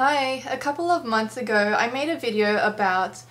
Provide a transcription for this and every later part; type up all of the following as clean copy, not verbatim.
Hi, a couple of months ago I made a video about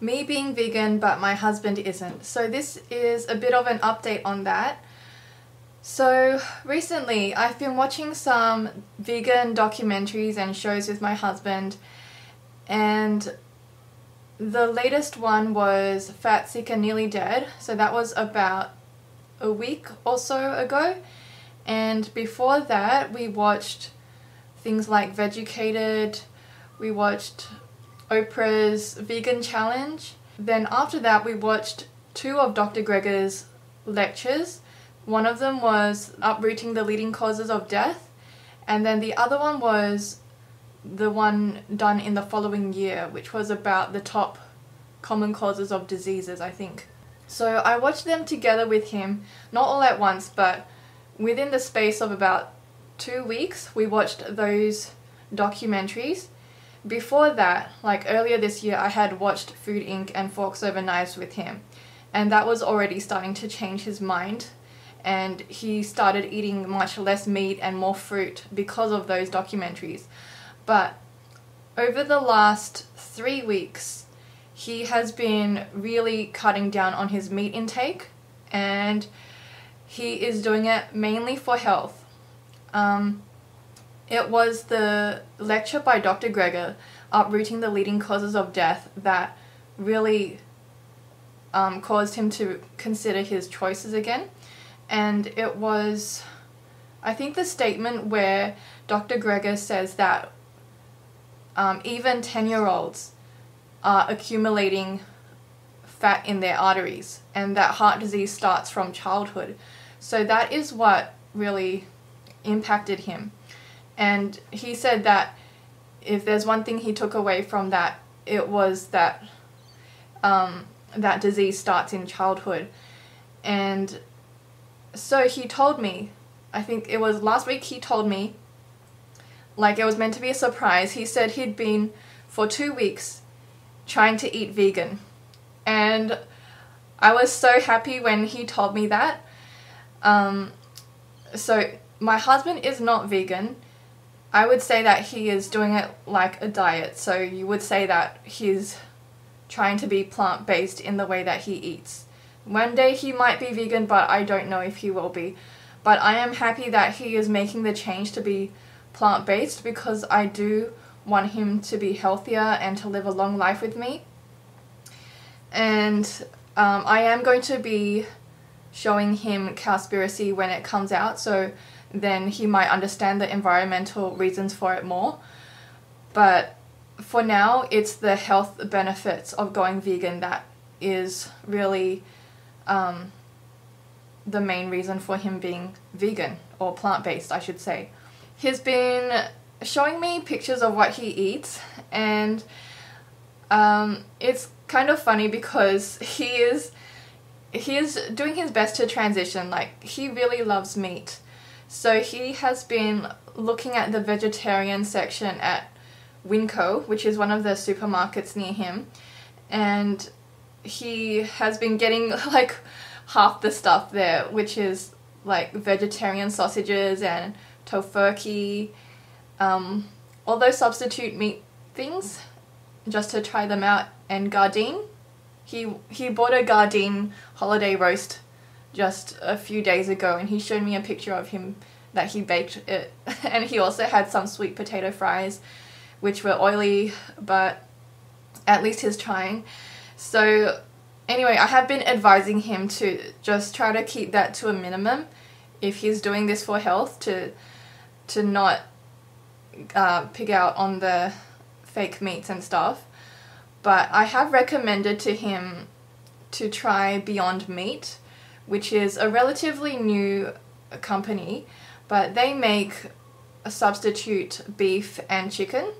me being vegan but my husband isn't. So this is a bit of an update on that. So recently I've been watching some vegan documentaries and shows with my husband, and the latest one was Fat, Sick and Nearly Dead. So that was about a week or so ago, and before that we watched things like Vegucated, we watched Oprah's Vegan Challenge. Then after that we watched two of Dr. Greger's lectures. One of them was Uprooting the Leading Causes of Death, and then the other one was the one done in the following year, which was about the top common causes of diseases, I think. So I watched them together with him, not all at once, but within the space of about 2 weeks we watched those documentaries. Before that, like earlier this year, I had watched Food Inc. and Forks Over Knives with him, and that was already starting to change his mind, and he started eating much less meat and more fruit because of those documentaries. But over the last 3 weeks he has been really cutting down on his meat intake, and he is doing it mainly for health. It was the lecture by Dr. Greger, Uprooting the Leading Causes of Death, that really caused him to consider his choices again. And it was, I think, the statement where Dr. Greger says that even 10-year-olds are accumulating fat in their arteries, and that heart disease starts from childhood. So that is what really impacted him. And he said that if there's one thing he took away from that, it was that that disease starts in childhood. And so he told me, I think it was last week, he told me, like it was meant to be a surprise, he said he'd been for 2 weeks trying to eat vegan. And I was so happy when he told me that. So my husband is not vegan. I would say that he is doing it like a diet. So you would say that he's trying to be plant-based in the way that he eats. One day he might be vegan, but I don't know if he will be. But I am happy that he is making the change to be plant-based, because I do want him to be healthier and to live a long life with me. And I am going to be showing him Cowspiracy when it comes out, so then he might understand the environmental reasons for it more. But for now, it's the health benefits of going vegan that is really the main reason for him being vegan, or plant-based I should say. He's been showing me pictures of what he eats, and it's kind of funny because he is doing his best to transition. Like, he really loves meat. So he has been looking at the vegetarian section at Winco, which is one of the supermarkets near him, and he has been getting like half the stuff there, which is like vegetarian sausages and tofurkey, all those substitute meat things, just to try them out, and Gardein. He bought a Gardein holiday roast just a few days ago, and he showed me a picture of him that he baked it. And he also had some sweet potato fries, which were oily, but at least he's trying. So anyway, I have been advising him to just try to keep that to a minimum if he's doing this for health, to not pig out on the fake meats and stuff. But I have recommended to him to try Beyond Meat, which is a relatively new company, but they make a substitute beef and chicken.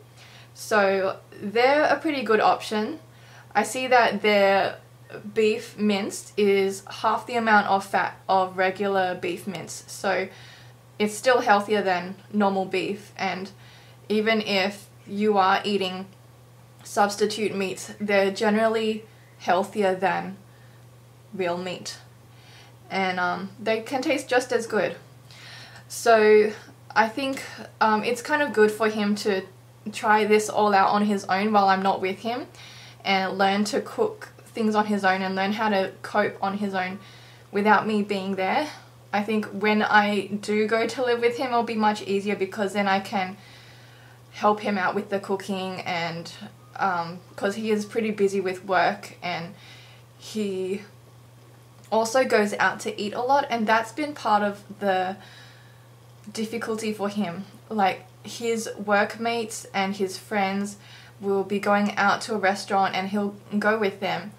So they're a pretty good option. I see that their beef minced is half the amount of fat of regular beef mince, so it's still healthier than normal beef. And even if you are eating substitute meats, they're generally healthier than real meat, and they can taste just as good. So I think it's kind of good for him to try this all out on his own while I'm not with him, and learn to cook things on his own and learn how to cope on his own without me being there. I think when I do go to live with him, it'll be much easier, because then I can help him out with the cooking, and because he is pretty busy with work, and he also goes out to eat a lot, and that's been part of the difficulty for him. Like, his workmates and his friends will be going out to a restaurant and he'll go with them,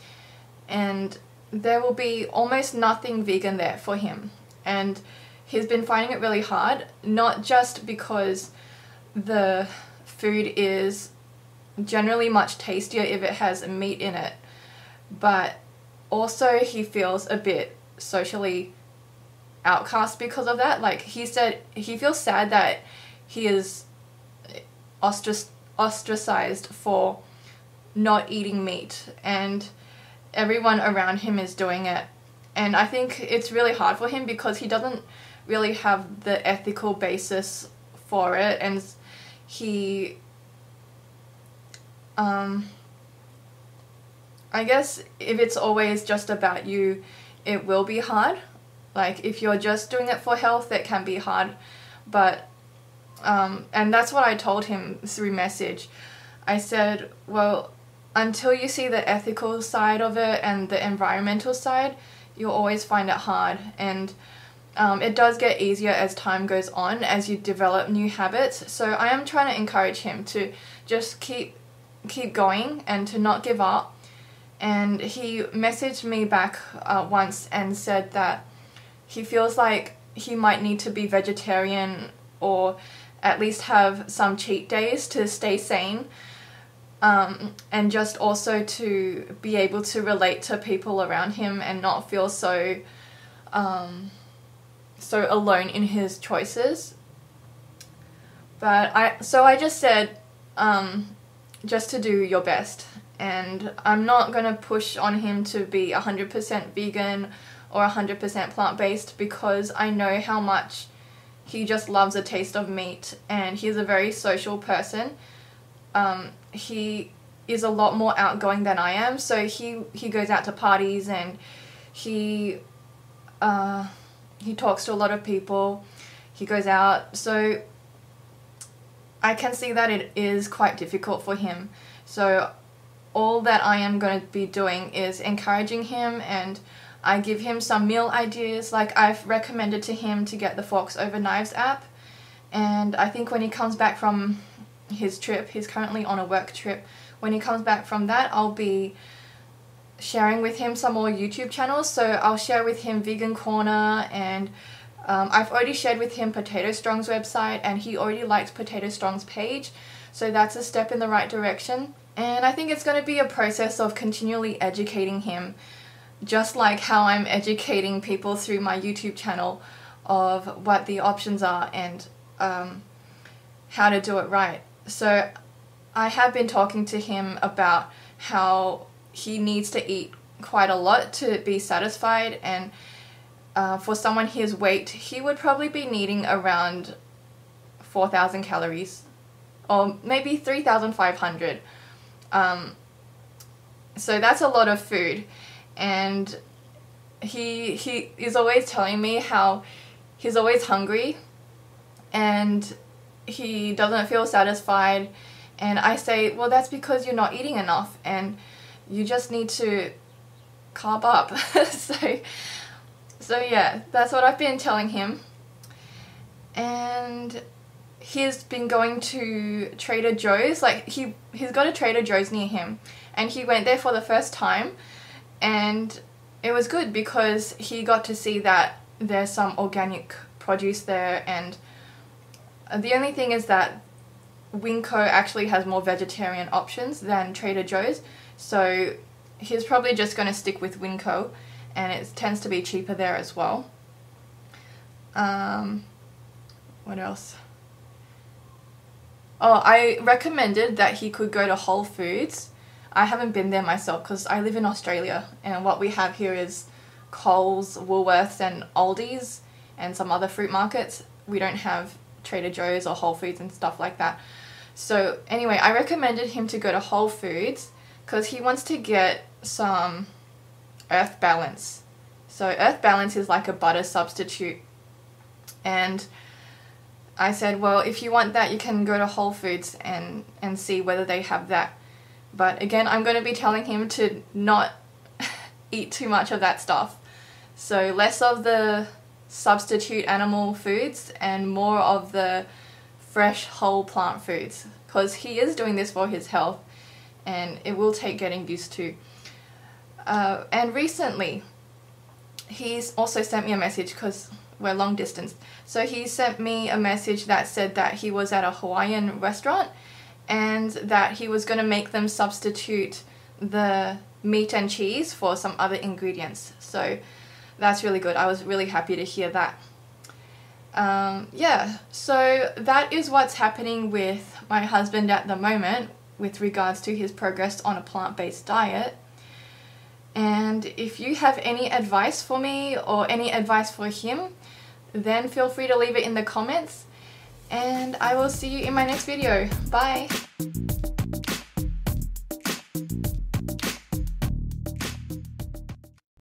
and there will be almost nothing vegan there for him, and he's been finding it really hard, not just because the food is generally much tastier if it has meat in it, but also he feels a bit socially outcast because of that. Like, he said he feels sad that he is ostracized for not eating meat, and everyone around him is doing it. And I think it's really hard for him because he doesn't really have the ethical basis for it, and he I guess if it's always just about you, it will be hard. Like, if you're just doing it for health, it can be hard. But and that's what I told him through message. I said, well, until you see the ethical side of it and the environmental side, you'll always find it hard. And it does get easier as time goes on, as you develop new habits. So I am trying to encourage him to just keep going and to not give up. And he messaged me back once and said that he feels like he might need to be vegetarian, or at least have some cheat days to stay sane, and just also to be able to relate to people around him and not feel so alone in his choices. But I just said, just to do your best, and I'm not gonna push on him to be 100% vegan or 100% plant-based, because I know how much he just loves a taste of meat, and he's a very social person. He is a lot more outgoing than I am, so he goes out to parties, and he talks to a lot of people, he goes out, so I can see that it is quite difficult for him. So all that I am going to be doing is encouraging him, and I give him some meal ideas. Like, I've recommended to him to get the Forks Over Knives app, and I think when he comes back from his trip, he's currently on a work trip, when he comes back from that, I'll be sharing with him some more YouTube channels. So I'll share with him Vegan Corner, and I've already shared with him Potato Strong's website, and he already likes Potato Strong's page, so that's a step in the right direction. And I think it's going to be a process of continually educating him, just like how I'm educating people through my YouTube channel of what the options are and how to do it right. So I have been talking to him about how he needs to eat quite a lot to be satisfied, and for someone his weight, he would probably be needing around 4,000 calories, or maybe 3,500. So that's a lot of food, and he is always telling me how he's always hungry and he doesn't feel satisfied, and I say, well, that's because you're not eating enough and you just need to carb up. So yeah, that's what I've been telling him. And he's been going to Trader Joe's. Like, he's got a Trader Joe's near him, and he went there for the first time, and it was good because he got to see that there's some organic produce there. And the only thing is that Winco actually has more vegetarian options than Trader Joe's, so he's probably just going to stick with Winco, and it tends to be cheaper there as well. What else? Oh, I recommended that he could go to Whole Foods. I haven't been there myself because I live in Australia, and what we have here is Coles, Woolworths and Aldi's and some other fruit markets. We don't have Trader Joe's or Whole Foods and stuff like that. So anyway, I recommended him to go to Whole Foods because he wants to get some Earth Balance. So Earth Balance is like a butter substitute, and I said, well, if you want that, you can go to Whole Foods and see whether they have that. But again, I'm going to be telling him to not eat too much of that stuff. So less of the substitute animal foods and more of the fresh whole plant foods, because he is doing this for his health and it will take getting used to. And recently he's also sent me a message, because we're long distance, so he sent me a message that said that he was at a Hawaiian restaurant and that he was going to make them substitute the meat and cheese for some other ingredients. So that's really good. I was really happy to hear that. Yeah, so that is what's happening with my husband at the moment with regards to his progress on a plant-based diet. And if you have any advice for me or any advice for him, then feel free to leave it in the comments, and I will see you in my next video. Bye!